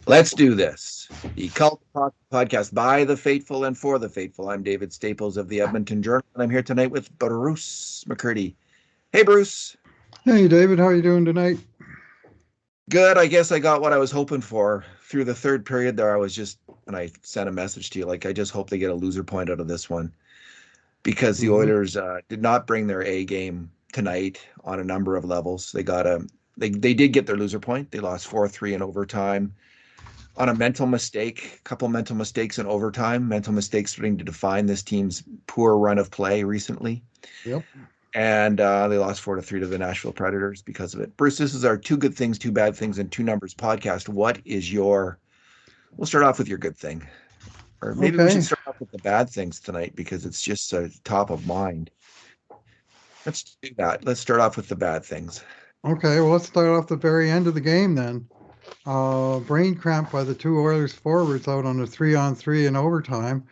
Let's do this. The Cult Podcast by the faithful and for the faithful. I'm David Staples of the Edmonton Journal, and I'm here tonight with Bruce McCurdy. Hey, Bruce. Hey, David, how are you doing tonight? Good. I guess I got what I was hoping for. Through the third period there, and I sent a message to you, like, I just hope they get a loser point out of this one because the hmm Oilers did not bring their A game tonight on a number of levels. They did get their loser point. They lost 4-3 in overtime on a mental mistake, a couple mental mistakes in overtime, mental mistakes starting to define this team's poor run of play recently. Yep. And they lost 4-3 to the Nashville Predators because of it. Bruce, this is our two good things, two bad things, and two numbers podcast. We'll start off with your good thing. Or maybe we should Okay. start off with the bad things tonight because it's just top of mind. Let's do that. Let's start off with the bad things. Okay. Well, let's start off the very end of the game then. Brain cramp by the two Oilers forwards out on a 3-on-3 in overtime.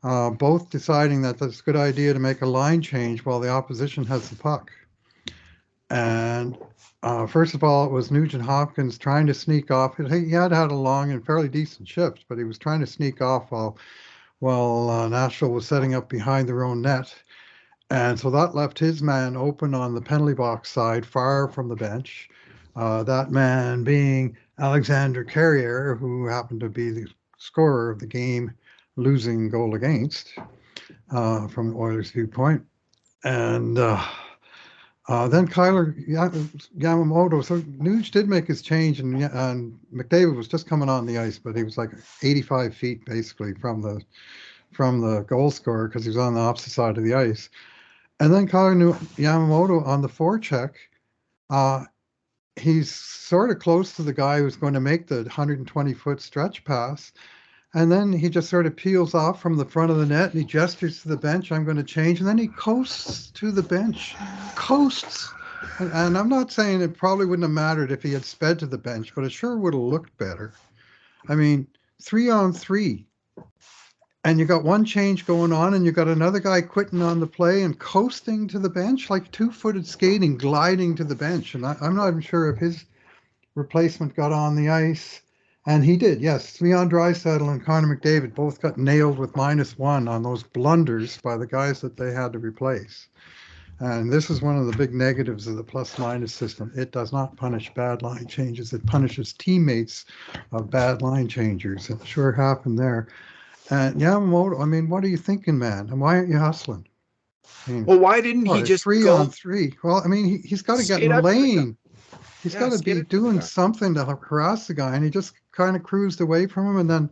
Both deciding that that's a good idea to make a line change while the opposition has the puck. And first of all, it was Nugent-Hopkins trying to sneak off. He had had a long and fairly decent shift, but he was trying to sneak off while Nashville was setting up behind their own net. And so that left his man open on the penalty box side, far from the bench. That man being Alexander Carrier, who happened to be the scorer of the game losing goal against from the Oilers' viewpoint. And then Kyler Yamamoto. So Nuge did make his change, and McDavid was just coming on the ice, but he was like 85 feet basically from the goal scorer because he was on the opposite side of the ice. And then Kyler Yamamoto on the forecheck, uh, he's sort of close to the guy who's going to make the 120-foot stretch pass. And then he just sort of peels off from the front of the net and he gestures to the bench, I'm going to change. And then he coasts to the bench. Coasts. And I'm not saying it probably wouldn't have mattered if he had sped to the bench, but it sure would have looked better. I mean, 3-on-3. And you got one change going on, and you got another guy quitting on the play and coasting to the bench, like two-footed skating, gliding to the bench. And I'm not even sure if his replacement got on the ice. And he did, yes. Leon Draisaitl and Connor McDavid both got nailed with -1 on those blunders by the guys that they had to replace. And this is one of the big negatives of the plus-minus system. It does not punish bad line changes. It punishes teammates of bad line changers. It sure happened there. And Yamamoto, I mean, what are you thinking, man? And why aren't you hustling? I mean, Well, why didn't he what, just 3-on-3? Well, I mean, he's got to get in skate the up to the guy? lane. He's got Yeah, to skate be up to the doing guy. something to harass the guy, and he just kind of cruised away from him and then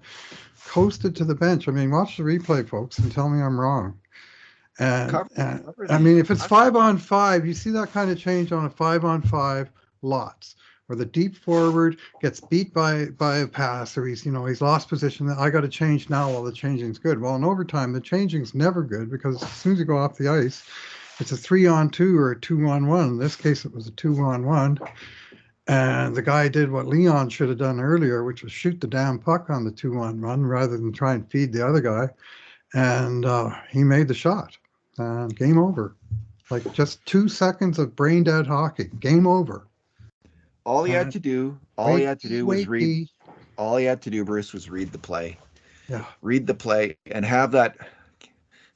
coasted to the bench. I mean, watch the replay, folks, and tell me I'm wrong. And, Cover, and cover I the. mean, if it's 5-on-5, you see that kind of change on a 5-on-5 lots, where the deep forward gets beat by a pass, or he's lost position. I got to change now while the changing's good. Well, in overtime, the changing's never good because as soon as you go off the ice, it's a 3-on-2 or a 2-on-1. In this case, it was a 2-on-1. And the guy did what Leon should have done earlier, which was shoot the damn puck on the 2-on-1 rather than try and feed the other guy. And he made the shot. And game over. Like just 2 seconds of brain dead hockey. Game over. All he had And to do, all he had to wakey, do was read. wakey. All he had to do, Bruce, was read the play. Yeah, Read the play and have that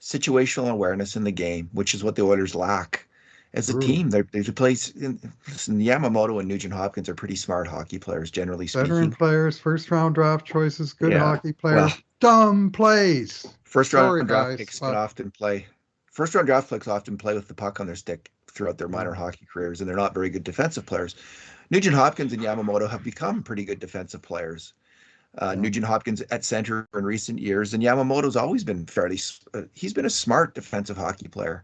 situational awareness in the game, which is what the Oilers lack as a brutal. team. They play. Listen, Yamamoto and Nugent Hopkins are pretty smart hockey players, generally Veteran speaking. players, first round draft choices, good Yeah. hockey Well, players. Dumb plays. first round Sorry, draft guys, picks can but often play. First round draft picks often play with the puck on their stick throughout their minor yeah, hockey careers, and they're not very good defensive players. Nugent Hopkins and Yamamoto have become pretty good defensive players. yeah. Nugent Hopkins at center in recent years, and Yamamoto's always been he's been a smart defensive hockey player.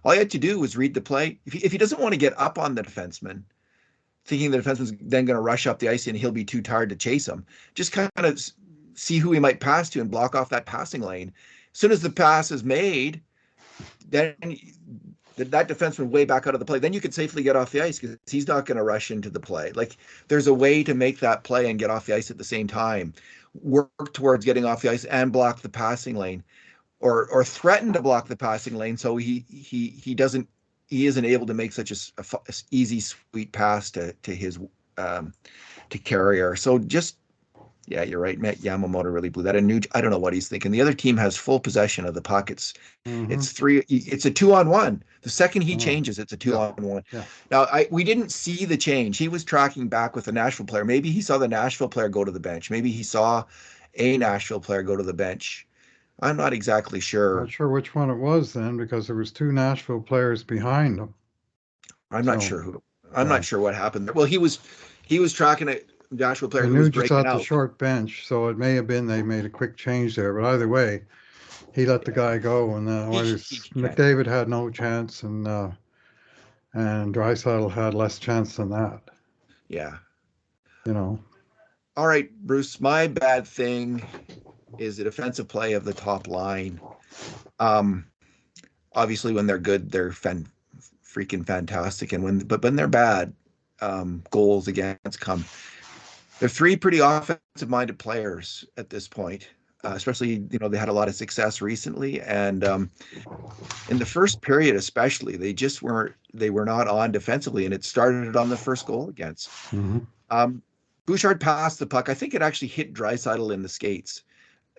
All he had to do was read the play. If he doesn't want to get up on the defenseman, thinking the defenseman's then going to rush up the ice and he'll be too tired to chase him, just kind of see who he might pass to and block off that passing lane. As soon as the pass is made, then that defenseman way back out of the play, then you could safely get off the ice because he's not going to rush into the play. Like there's a way to make that play and get off the ice at the same time. Work towards getting off the ice and block the passing lane, or threaten to block the passing lane so he isn't able to make such a easy sweet pass to his to Carrier. So just Yeah, you're right. Matt Yamamoto really blew that. And I don't know what he's thinking. The other team has full possession of the puck. Mm-hmm. It's three. It's a 2-on-1. The second he Oh, changes, it's a two yeah, on one. yeah. Now, we didn't see the change. He was tracking back with the Nashville player. Maybe he saw the Nashville player go to the bench. Maybe he saw a Nashville player go to the bench. I'm not exactly Not sure. sure which one it was then because there was two Nashville players behind him. I'm not So, sure who. I'm not so sure what happened there. Well, he was tracking a Nashville player and who was Nugent's breaking at the out. short bench, so it may have been they made a quick change there. But either way, he let the Yeah, guy go, and he McDavid had no chance, and Draisaitl had less chance than that. yeah. You know, All right, Bruce. My bad thing is the defensive play of the top line. Um, Obviously, when they're good, they're freaking fantastic, and when they're bad, goals against come. They're three pretty offensive-minded players at this point. Especially, they had a lot of success recently, and in the first period, especially, they were not on defensively, and it started on the first goal against. hmm Um, Bouchard passed the puck. I think it actually hit Draisaitl in the skates,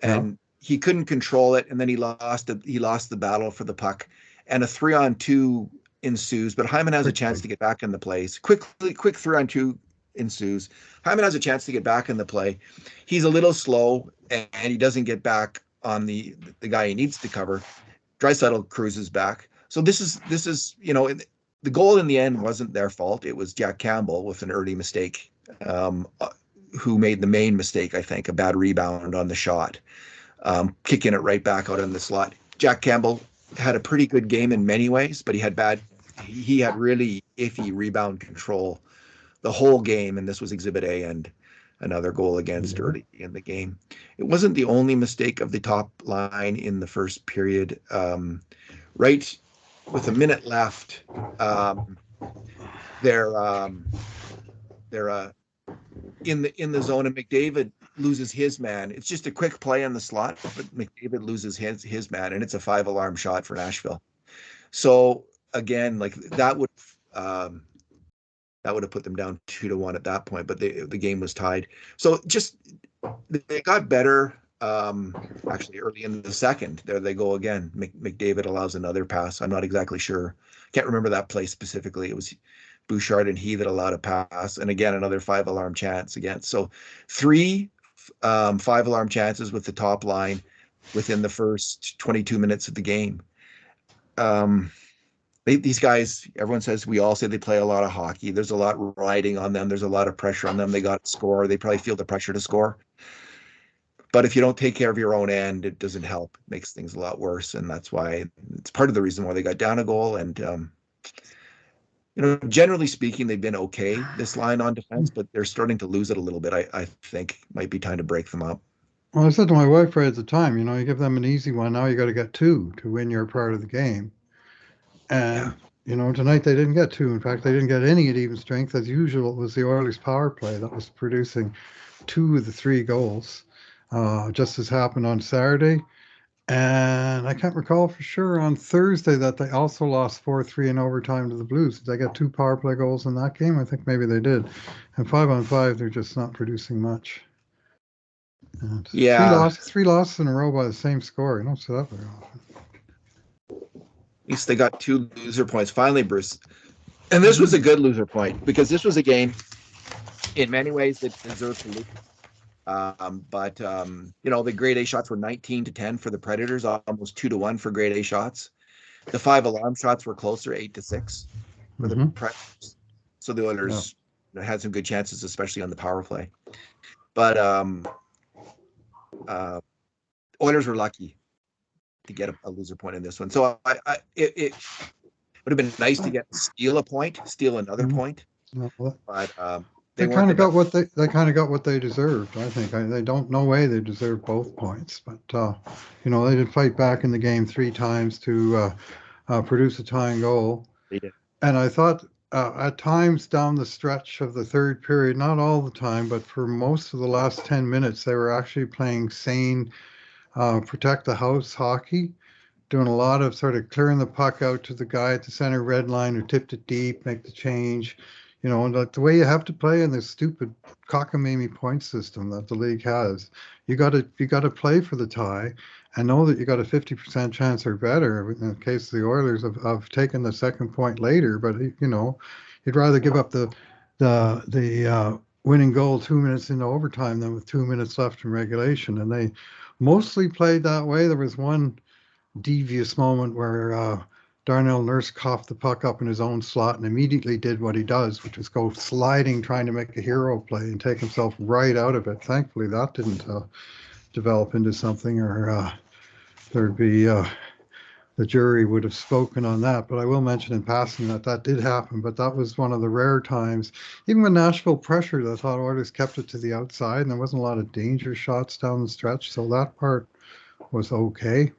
yeah, and he couldn't control it, and then he lost the battle for the puck, and a 3-on-2 ensues. But Hyman has a chance quickly. to get back in the play. Quick 3-on-2 ensues. Hyman has a chance to get back in the play. He's a little slow, and he doesn't get back on the guy he needs to cover. Draisaitl cruises back. So this is the goal in the end wasn't their fault. It was Jack Campbell with an early mistake, um, uh, who made the main mistake. I think a bad rebound on the shot, kicking it right back out in the slot. Jack Campbell had a pretty good game in many ways, but he had really iffy rebound control the whole game, and this was Exhibit A and another goal against Yeah. early in the game. It wasn't the only mistake of the top line in the first period. Right with a minute left, um, they're they're in the zone, and McDavid loses his man. It's just a quick play in the slot, but McDavid loses his man, and it's a 5 alarm shot for Nashville. So again, like um, that would have put them down 2-1 at that point, but the game was tied. So just they got better. Actually, early in the second, there they go again. McDavid allows another pass. I'm not exactly sure. Can't remember that play specifically. It was Bouchard and he that allowed a pass, and again another 5 alarm chance again. So three 5 alarm chances with the top line within the first 22 minutes of the game. Um, these guys, everyone says, we all say they play a lot of hockey. There's a lot riding on them. There's a lot of pressure on them. They got to score. They probably feel the pressure to score. But if you don't take care of your own end, it doesn't help. It makes things a lot worse. And that's why it's part of the reason why they got down a goal. And, generally speaking, they've been okay, this line on defense, but they're starting to lose it a little bit. I think might be time to break them up. Well, I said to my wife right at the time, you give them an easy one. Now you got to get two to win your part of the game. Yeah. And, tonight they didn't get two. In fact, they didn't get any at even strength. As usual, it was the Oilers power play that was producing two of the three goals, just as happened on Saturday. And I can't recall for sure on Thursday that they also lost 4-3 in overtime to the Blues. Did they get two power play goals in that game? I think maybe they did. And 5-on-5, they're just not producing much. And Yeah. three losses in a row by the same score. You don't see that very often. At least they got two loser points finally, Bruce. And this was Mm-hmm. a good loser point because this was a game in many ways that deserved to lose. But the grade A shots were 19-10 for the Predators, almost 2-1 for grade A shots. The 5 alarm shots were closer, 8-6 for the Mm-hmm. Predators. So the Yeah. Oilers had some good chances, especially on the power play. But uh, Oilers were lucky to get a loser point in this one. So it would have been nice to steal a point, steal another Mm-hmm. point, Yeah, well, but they they weren't kind the of got best. what they deserved. I think they don't no way they deserved both points, but they did fight back in the game three times to produce a tying goal. They did. And I thought at times down the stretch of the third period, not all the time, but for most of the last 10 minutes, they were actually playing sane, protect the house hockey, doing a lot of sort of clearing the puck out to the guy at the center red line who tipped it deep, make the change, You know, and the way you have to play in this stupid cockamamie point system that the league has, you got to play for the tie, and know that you got a 50% chance or better in the case of the Oilers of taking the second point later. But you know, you'd rather give up the winning goal 2 minutes into overtime than with 2 minutes left in regulation, and they mostly played that way. There was one devious moment where Darnell Nurse coughed the puck up in his own slot and immediately did what he does, which is go sliding, trying to make a hero play and take himself right out of it. Thankfully, that didn't develop into something, or there'd be the jury would have spoken on that. But I will mention in passing that that did happen, but that was one of the rare times. Even when Nashville pressured, I thought Oilers kept it to the outside, and there wasn't a lot of danger shots down the stretch, so that part was okay.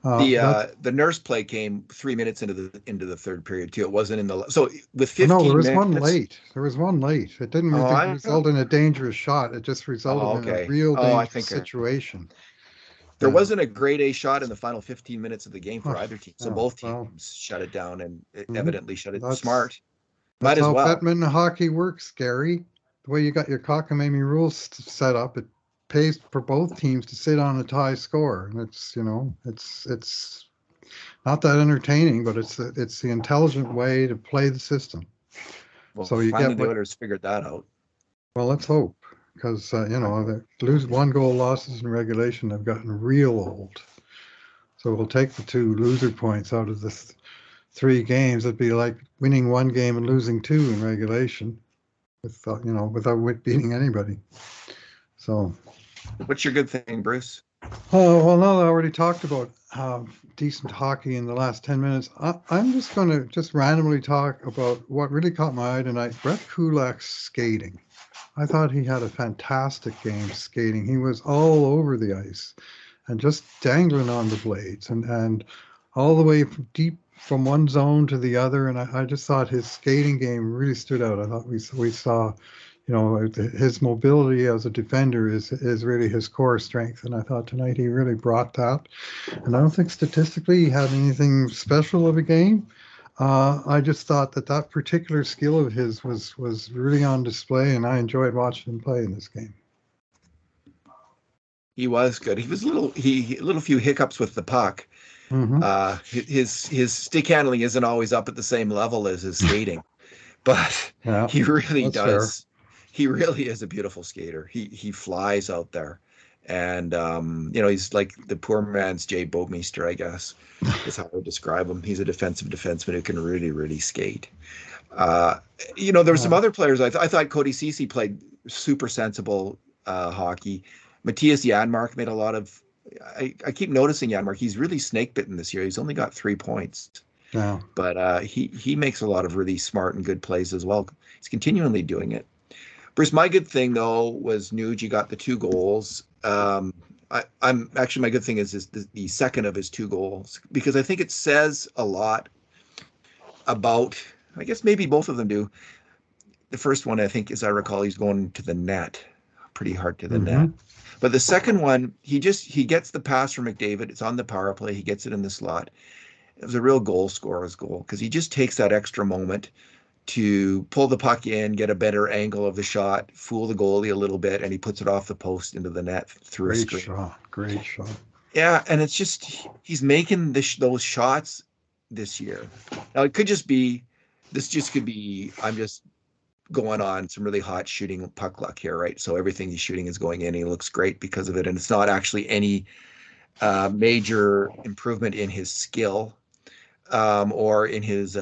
The Nurse play came 3 minutes into the third period too. It wasn't in the so with No, there 15 was one minutes. late. There was one late. It didn't Oh, I result in a dangerous shot. It just oh resulted in a okay. real Oh, I dangerous think situation. there Yeah. wasn't a grade A shot in the final 15 minutes of the game for Oh, either team. So yeah. both Well, teams shut it down and mhm. evidently shut it that's smart. Might that's as how well. Bettman hockey works, Gary. The way you got your cockamamie rules set up, it pays for both teams to sit on a tie score, and it's it's not that entertaining, but it's the intelligent way to play the system. Well, So you finally get the what. Oilers figured that out. Well, let's hope, because the lose one goal losses in regulation have gotten real old. So we'll take the two loser points out of the three games. It'd be like winning one game and losing two in regulation, without beating anybody. So, What's your good thing, Bruce? oh well, now that I already talked about decent hockey in the last 10 minutes, I'm just going to just randomly talk about what really caught my eye tonight: Brett Kulak's skating. I thought he had a fantastic game skating. He was all over the ice and just dangling on the blades and all the way from deep from one zone to the other. And I just thought his skating game really stood out. I thought we saw, his mobility as a defender is really his core strength. And I thought tonight he really brought that. And I don't think statistically he had anything special of a game. I just thought that that particular skill of his was really on display, and I enjoyed watching him play in this game. He was good. He was a little few hiccups with the puck. Mm-hmm. His stick handling isn't always up at the same level as his skating, but Yeah, he really that's fair. does. He really is a beautiful skater. He flies out there, and he's like the poor man's Jay Bouwmeester, I guess, is how I would describe him. He's a defensive defenseman who can really, really skate. Uh, there were some Yeah. other players. I thought Cody Ceci played super sensible hockey. Matthias Janmark made a lot of. I keep noticing Janmark. He's really snake bitten this year. He's only got 3 points, Yeah. but he makes a lot of really smart and good plays as well. He's continually doing it. Bruce, my good thing though was Nuge. Got the 2 goals. I'm actually my good thing is the second of his 2 goals because I think it says a lot about. I guess maybe both of them do. The first one, I think, as I recall, he's going to the net, pretty hard to the net. Mm-hmm. But the second one, he gets the pass from McDavid. It's on the power play. He gets it in the slot. It was a real goal scorer's goal because he just takes that extra moment to pull the puck in, get a better angle of the shot, fool the goalie a little bit, and he puts it off the post into the net through a Great screen. shot. Great shot. Yeah, and it's just he's making those shots this year. Now it could just be this just could be I'm just going on some really hot shooting puck luck here, right? So everything he's shooting is going in. He looks great because of it, and it's not actually any major improvement in his skill or in his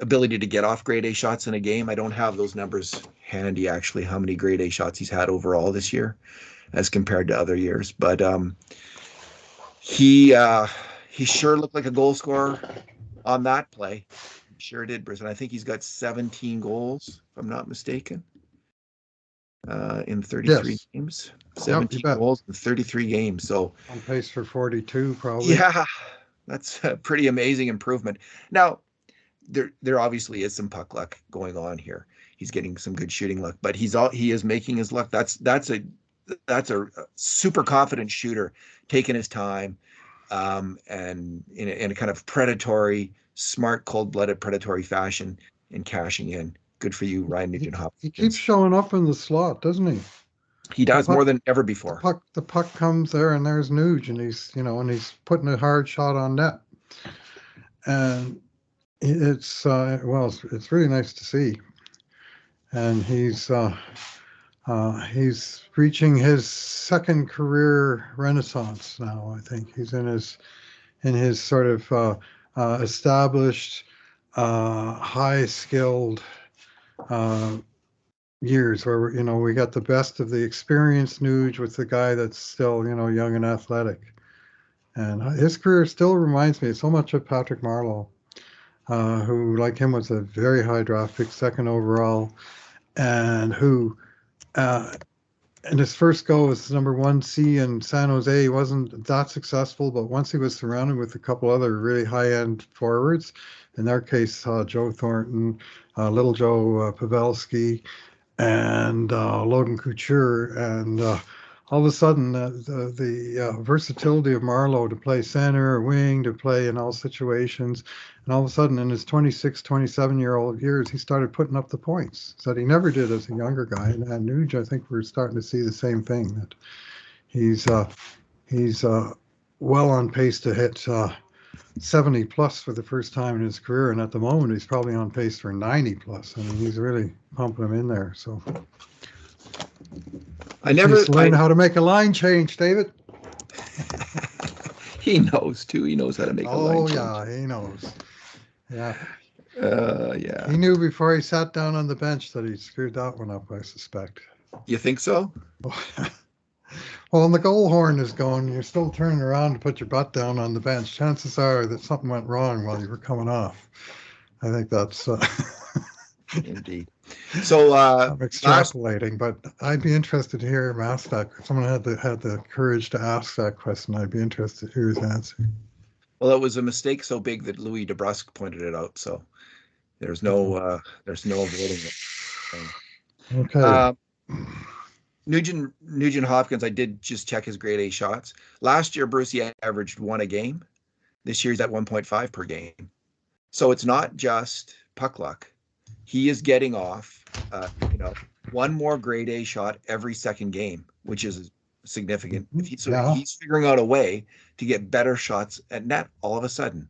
ability to get off grade A shots in a game. I don't have those numbers handy actually, how many grade A shots he's had overall this year as compared to other years. But he sure looked like a goal scorer on that play. He sure did, Bruce. And I think he's got 17 goals, if I'm not mistaken, in 33 Yes. games. Yep, you 17 bet. goals in 33 games. So On pace for 42, probably. yeah, that's a pretty amazing improvement. Now, there obviously is some puck luck going on here. He's getting some good shooting luck, but he is making his luck. That's a super confident shooter, taking his time, and in a kind of predatory, smart, cold-blooded predatory fashion, and cashing in. good for you, Ryan He, he Nugent-Hopkins. keeps showing up in the slot, doesn't he? He The does more puck, than ever the before. puck, the puck comes there, and there's Nuge, and he's putting a hard shot on net, and it's really nice to see, and he's reaching his second career renaissance now. I think he's in his sort of established, high skilled uh, years where we got the best of the experienced Nuge with the guy that's still young and athletic, and his career still reminds me so much of Patrick Marleau, who like him was a very high draft pick, second overall, and who. Uh, and his first go was number 1C in San Jose. He wasn't that successful, but once he was surrounded with a couple other really high-end forwards, in their case, Joe Thornton, Little Joe Pavelski, and Logan Couture, and all of a sudden the versatility of Marleau to play center or wing, to play in all situations, and all of a sudden in his 26, 27-year-old years, he started putting up the points that he never did as a younger guy. And Nuge, I think we're starting to see the same thing, that he's well on pace to hit 70 plus for the first time in his career, and at the moment he's probably on pace for 90 plus. I mean, he's really pumping him in there. So I just never needs to learn how to make a line change, David. He knows too. He knows how to make a line Oh change. yeah, he knows. Yeah, Yeah. he knew before he sat down on the bench that he screwed that one up, I suspect. You think so? Well, when the goal horn is going, you're still turning around to put your butt down on the bench. Chances are that something went wrong while you were coming off. I think that's Indeed. So I'm extrapolating, but I'd be interested to hear him ask that. If someone had the courage to ask that question, I'd be interested to hear his answer. well, it was a mistake so big that Louis DeBrusque pointed it out. So there's no avoiding it. Okay. Uh, Nugent Hopkins, I did just check his grade A shots. Last year, Bruce, he averaged one a game. This year, he's at 1.5 per game. So it's not just puck luck. He is getting off, one more grade A shot every second game, which is significant. He's figuring out a way to get better shots at net all of a sudden,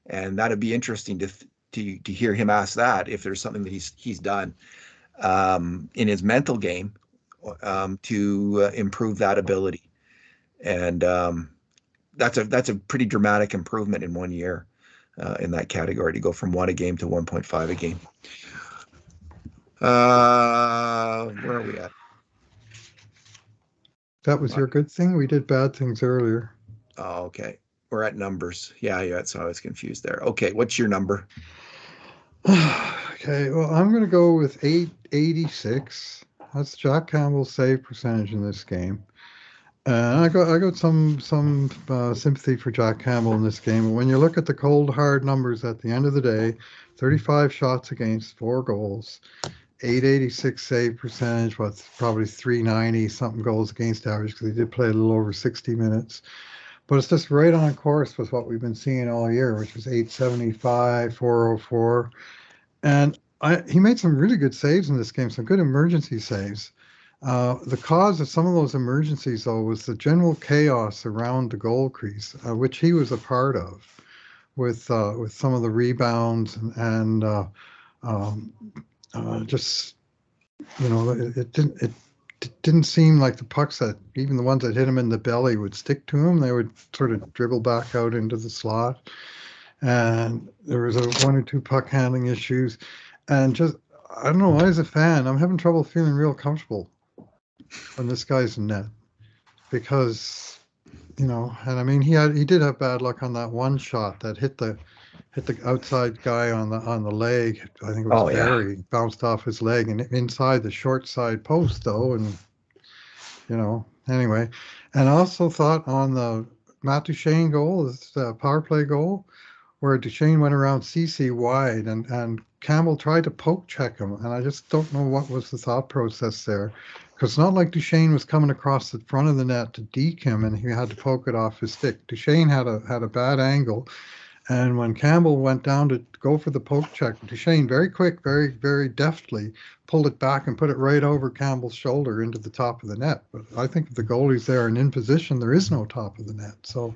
and that'd be interesting to hear him ask that, if there's something that he's done in his mental game to improve that ability. And that's a pretty dramatic improvement in 1 year in that category, to go from one a game to 1.5 a game. Where are we at? That was your good thing. We did bad things earlier. Oh, okay. We're at numbers. Yeah. So I was confused there. Okay, what's your number? Okay, well, I'm going to go with 886. That's Jack Campbell's save percentage in this game. And I got some sympathy for Jack Campbell in this game. When you look at the cold hard numbers at the end of the day, 35 shots against, 4 goals, 886 save percentage, what's probably 390 something goals against average, because he did play a little over 60 minutes. But it's just right on course with what we've been seeing all year, which was 875, 404. And he made some really good saves in this game, some good emergency saves. The cause of some of those emergencies, though, was the general chaos around the goal crease, which he was a part of, with some of the rebounds and just it didn't seem like the pucks, that even the ones that hit him in the belly, would stick to him. They would sort of dribble back out into the slot, and there was one or two puck handling issues, and just I don't know. As a fan, I'm having trouble feeling real comfortable when this guy's in net, because and I mean he did have bad luck on that one shot that hit the outside guy on the leg. I think it was Barry, bounced off his leg and inside the short side post though, and anyway. And I also thought on the Matt Duchene goal, the power play goal, where Duchene went around CC wide, and Campbell tried to poke check him, and I just don't know what was the thought process there, because it's not like Duchene was coming across the front of the net to deke him and he had to poke it off his stick. Duchene had a bad angle, And when Campbell went down to go for the poke check, Duchesne very quick, very, very deftly pulled it back and put it right over Campbell's shoulder into the top of the net. But I think if the goalie's there and in position, there is no top of the net. So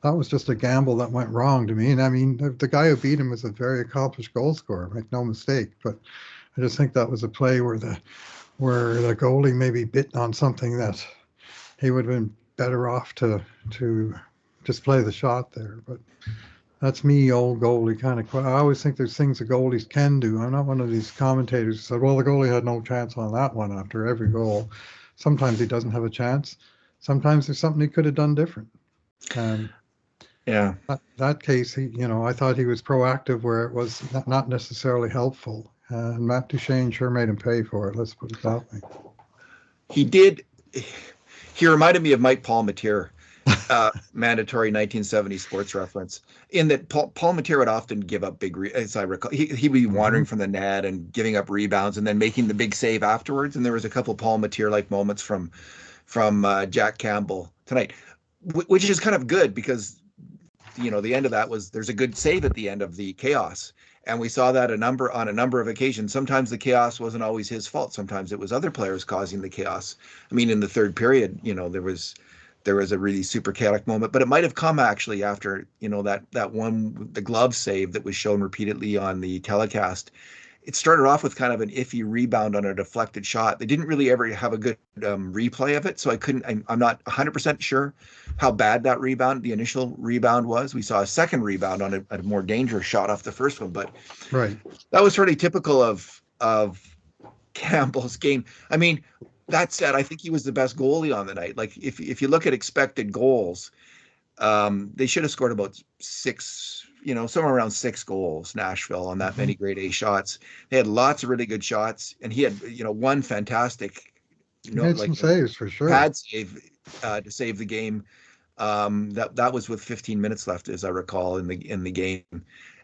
that was just a gamble that went wrong to me. And I mean, the guy who beat him was a very accomplished goal scorer, make no mistake. But I just think that was a play where the goalie maybe bit on something that he would have been better off to just play the shot there. But that's me, old goalie kind of. I always think there's things the goalies can do. I'm not one of these commentators who said, well, the goalie had no chance on that one after every goal. Sometimes he doesn't have a chance. Sometimes there's something he could have done different. And Yeah. that case, I thought he was proactive where it was not necessarily helpful. And Matt Duchesne sure made him pay for it. Let's put it that way. He did. He reminded me of Mike Palmateer, mandatory 1970 sports reference, in that Palmateer would often give up big, as I recall, he'd be wandering from the net and giving up rebounds and then making the big save afterwards. And there was a couple Palmateer-like moments from Jack Campbell tonight, which is kind of good because, the end of that was there's a good save at the end of the chaos. And we saw that on a number of occasions. Sometimes the chaos wasn't always his fault. Sometimes it was other players causing the chaos. I mean, in the third period, there was a really super chaotic moment, but it might have come actually after, that one, the glove save that was shown repeatedly on the telecast. It started off with kind of an iffy rebound on a deflected shot. They didn't really ever have a good replay of it, so I'm not 100% sure how bad that rebound, the initial rebound was. We saw a second rebound on a more dangerous shot off the first one, but right, that was really typical of Campbell's game. I mean, that said, I think he was the best goalie on the night. Like if you look at expected goals, they should have scored about six, somewhere around 6 goals, Nashville, on that many grade A shots. They had lots of really good shots, and he had, one fantastic, made some saves for sure. Pad save to save the game. That was with 15 minutes left, as I recall, in the game,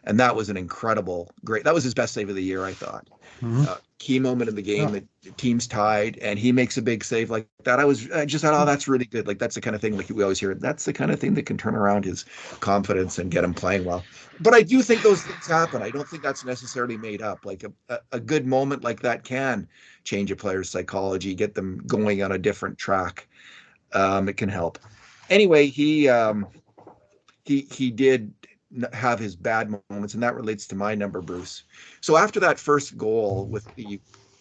and that was an incredible, great. That was his best save of the year, I thought. Key moment in the game that the team's tied, and he makes a big save like that. I just thought, oh, that's really good. Like that's the kind of thing, like we always hear, that's the kind of thing that can turn around his confidence and get him playing well. But I do think those things happen. I don't think that's necessarily made up. Like a good moment like that can change a player's psychology, get them going on a different track. It can help. Anyway, he did have his bad moments, and that relates to my number, Bruce. So after that first goal with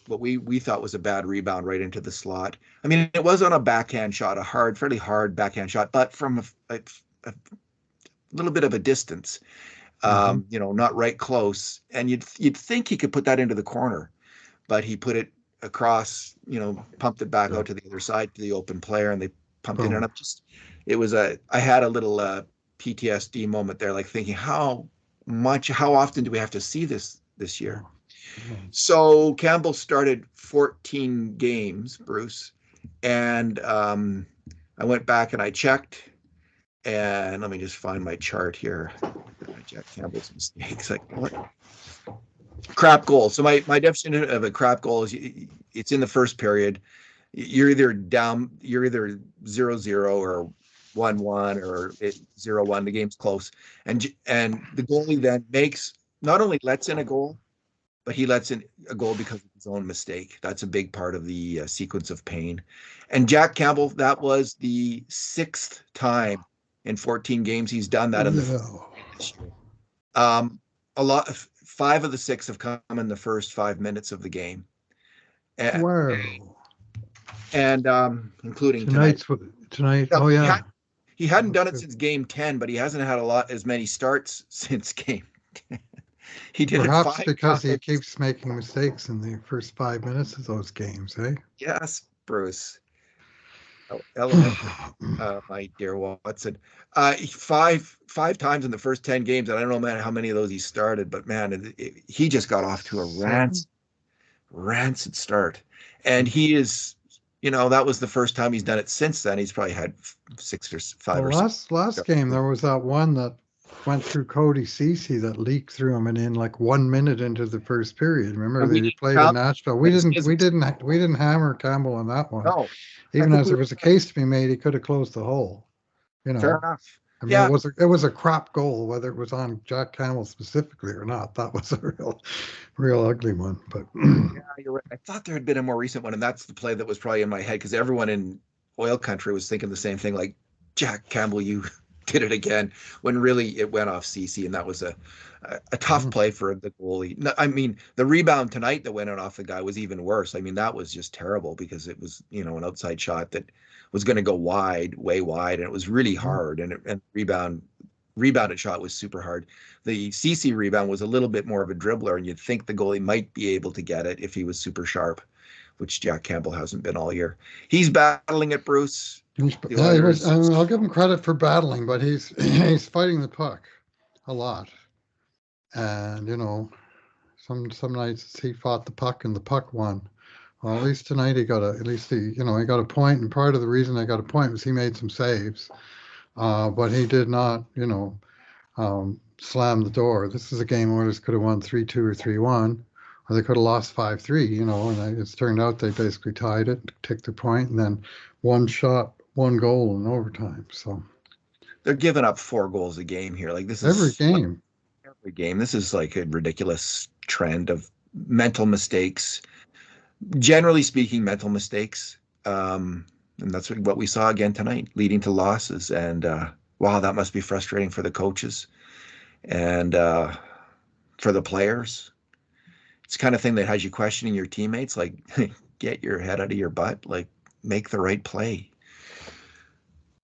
what we thought was a bad rebound right into the slot, I mean, it was on a backhand shot, fairly hard backhand shot, but from a little bit of a distance, not right close. And you'd think he could put that into the corner, but he put it across, pumped it back out to the other side to the open player, and they pumped it in. I had a little PTSD moment there, like thinking how often do we have to see this year? So Campbell started 14 games, Bruce, and I went back and I checked, and let me just find my chart here. Jack Campbell's mistakes, like what? Crap goal. So my definition of a crap goal is it's in the first period. You're either 0-0 or 1-1 or 0-1. The game's close, and the goalie then not only lets in a goal, but he lets in a goal because of his own mistake. That's a big part of the sequence of pain. And Jack Campbell, that was the 6th time in 14 games he's done that in the this year. 5 of the 6 have come in the first 5 minutes of the game. And including tonight. Oh yeah. He hadn't done it since game 10, but he hasn't had as many starts since game 10. He did perhaps it because times. He keeps making mistakes in the first 5 minutes of those games, eh? Yes, Bruce. Elementary, my dear Watson. 5 times in the first 10 games, and I don't know, man, how many of those he started, but man, he just got off to a rancid start. And he is, that was the first time he's done it since then. He's probably had 6 or 5 or 6. Last game, there was that one that went through Cody Ceci that leaked through him and in like 1 minute into the first period. Remember they played in Nashville. We didn't hammer Campbell on that one. No, even as there was a case to be made, he could have closed the hole. Fair enough. I mean, Yeah, it was a crap goal, whether it was on Jack Campbell specifically or not. That was a real ugly one. But yeah, you're right. I thought there had been a more recent one, and that's the play that was probably in my head because everyone in oil country was thinking the same thing, like Jack Campbell, you did it again, when really it went off CC, and that was a tough play for the goalie. No, I mean, the rebound tonight that went off the guy was even worse. I mean, that was just terrible because it was, an outside shot that was going to go wide, way wide, and it was really hard, and rebounded shot was super hard. The CC rebound was a little bit more of a dribbler, and you'd think the goalie might be able to get it if he was super sharp, which Jack Campbell hasn't been all year. He's battling it, Bruce. The yeah, he was. Oilers. I'll give him credit for battling, but he's he's fighting the puck a lot, and some nights he fought the puck and the puck won. Well, at least tonight he got at least he got a point, and part of the reason I got a point was he made some saves, but he did not, slam the door. This is a game Oilers could have won 3-2 or 3-1, or they could have lost 5-3, and it's turned out they basically tied it, took the point, and then one shot, one goal in overtime. So They're giving up 4 goals a game here. Like this every is like game. every game. This is like a ridiculous trend of mental mistakes. Generally speaking, mental mistakes. And that's what we saw again tonight, leading to losses. And wow, that must be frustrating for the coaches and for the players. It's the kind of thing that has you questioning your teammates, like get your head out of your butt, like make the right play.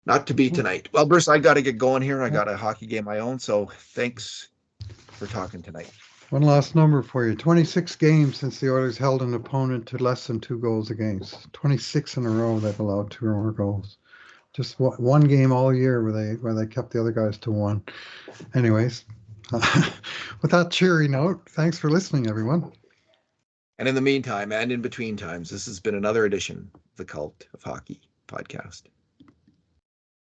Not to be tonight. Well, Bruce, I got to get going here. I got a hockey game of my own. So thanks for talking tonight. One last number for you. 26 games since the Oilers held an opponent to less than 2 goals against. 26 in a row they've allowed 2 or more goals. Just one game all year where they kept the other guys to 1. Anyways, with that cheery note, thanks for listening, everyone. And in the meantime, and in between times, this has been another edition of the Cult of Hockey podcast.